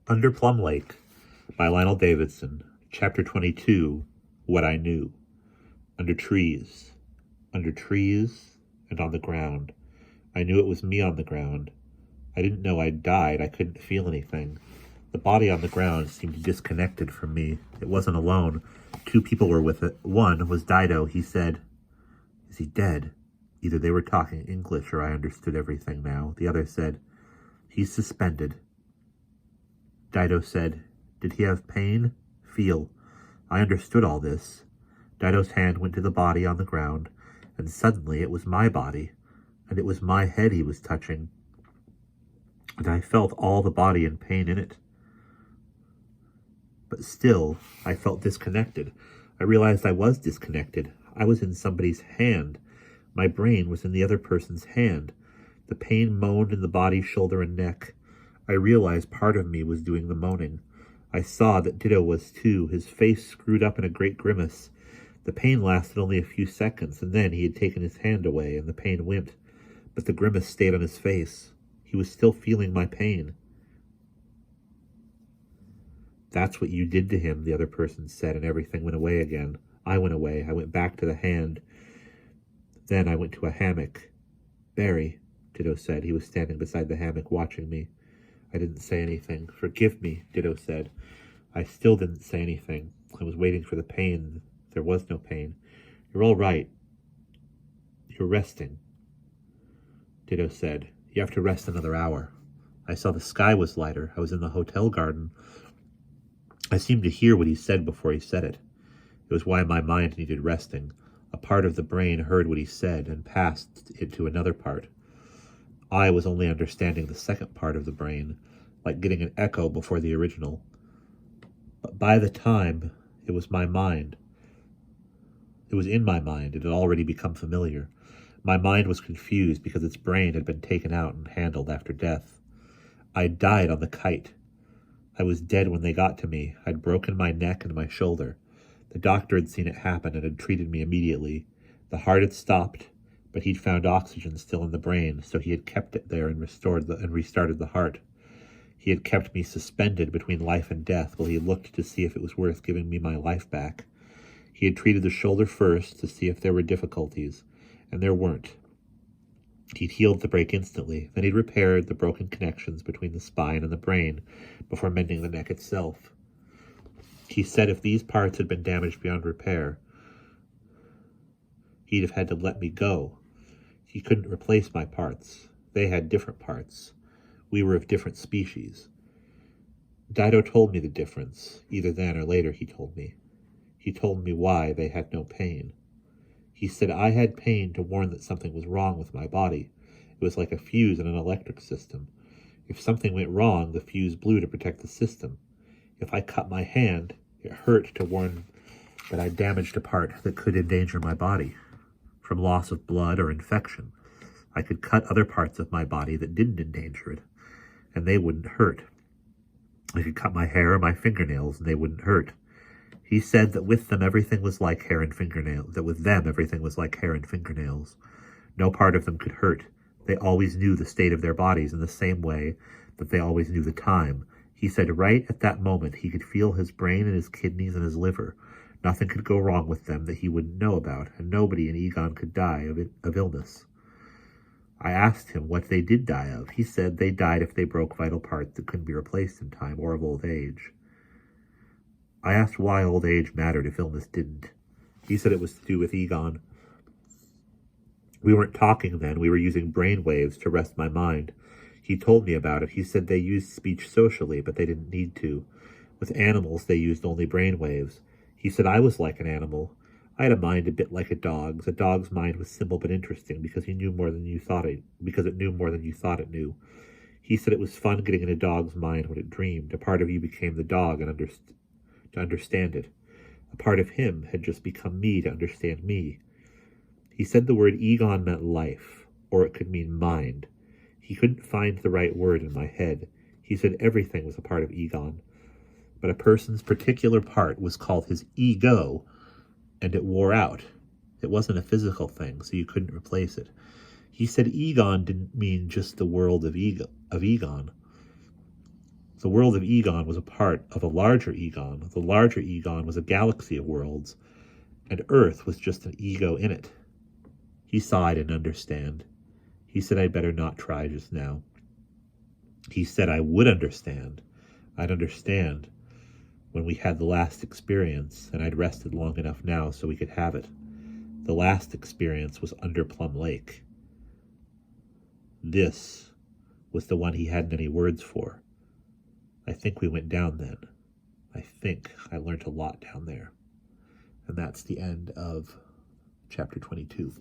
Under Plum Lake by Lionel Davidson, Chapter 22, What I Knew. Under trees, and on the ground. I knew it was me on the ground. I didn't know I'd died. I couldn't feel anything. The body on the ground seemed disconnected from me. It wasn't alone. Two people were with it. One was Dido. He said, "Is he dead?" Either they were talking English or I understood everything now. The other said, "He's suspended." Dido said, "Did he have pain?" "Feel." I understood all this. Dido's hand went to the body on the ground, and suddenly it was my body, and it was my head he was touching, and I felt all the body and pain in it. But still, I felt disconnected. I realized I was disconnected. I was in somebody's hand. My brain was in the other person's hand. The pain moaned in the body, shoulder, and neck. I realized part of me was doing the moaning. I saw that Dido was too, his face screwed up in a great grimace. The pain lasted only a few seconds, and then he had taken his hand away, and the pain went. But the grimace stayed on his face. He was still feeling my pain. "That's what you did to him," the other person said, and everything went away again. I went away. I went back to the hand. Then I went to a hammock. "Barry," Dido said. He was standing beside the hammock watching me. I didn't say anything. "Forgive me," Dido said. I still didn't say anything. I was waiting for the pain. There was no pain. "You're all right. You're resting," Dido said. "You have to rest another hour." I saw the sky was lighter. I was in the hotel garden. I seemed to hear what he said before he said it. It was why my mind needed resting. A part of the brain heard what he said and passed it to another part. I was only understanding the second part of the brain, like getting an echo before the original. But by the time it was my mind, it was in my mind. It had already become familiar. My mind was confused because its brain had been taken out and handled after death. I'd died on the kite. I was dead when they got to me. I'd broken my neck and my shoulder. The doctor had seen it happen and had treated me immediately. The heart had stopped, but he'd found oxygen still in the brain, so he had kept it there and restarted the heart. He had kept me suspended between life and death while he looked to see if it was worth giving me my life back. He had treated the shoulder first to see if there were difficulties, and there weren't. He'd healed the break instantly. Then he'd repaired the broken connections between the spine and the brain before mending the neck itself. He said if these parts had been damaged beyond repair, he'd have had to let me go. He couldn't replace my parts. They had different parts. We were of different species. Dido told me the difference. Either then or later, he told me. He told me why they had no pain. He said I had pain to warn that something was wrong with my body. It was like a fuse in an electric system. If something went wrong, the fuse blew to protect the system. If I cut my hand, it hurt to warn that I damaged a part that could endanger my body from loss of blood or infection. I could cut other parts of my body that didn't endanger it, and they wouldn't hurt. I could cut my hair or my fingernails, and they wouldn't hurt. He said that with them everything was like hair and fingernails, No part of them could hurt. They always knew the state of their bodies in the same way that they always knew the time. He said right at that moment he could feel his brain and his kidneys and his liver. Nothing could go wrong with them that he wouldn't know about, and nobody in Egon could die of illness. I asked him what they did die of. He said they died if they broke vital parts that couldn't be replaced in time, or of old age. I asked why old age mattered if illness didn't. He said it was to do with Egon. We weren't talking then. We were using brain waves to rest my mind. He told me about it. He said they used speech socially, but they didn't need to. With animals, they used only brain waves. He said I was like an animal. I had a mind a bit like a dog's. A dog's mind was simple but interesting because it knew more than you thought it knew. He said it was fun getting in a dog's mind when it dreamed. A part of you became the dog and to understand it. A part of him had just become me to understand me. He said the word Egon meant life, or it could mean mind. He couldn't find the right word in my head. He said everything was a part of Egon, but a person's particular part was called his ego, and it wore out. It wasn't a physical thing, so you couldn't replace it. He said Egon didn't mean just the world of Egon. The world of Egon was a part of a larger Egon. The larger Egon was a galaxy of worlds, and Earth was just an ego in it. He saw I didn't understand. He said I'd better not try just now. He said I would understand. I'd understand when we had the last experience, and I'd rested long enough now so we could have it. The last experience was under Plum Lake. This was the one he hadn't any words for. I think we went down then. I think I learned a lot down there. And that's the end of chapter 22.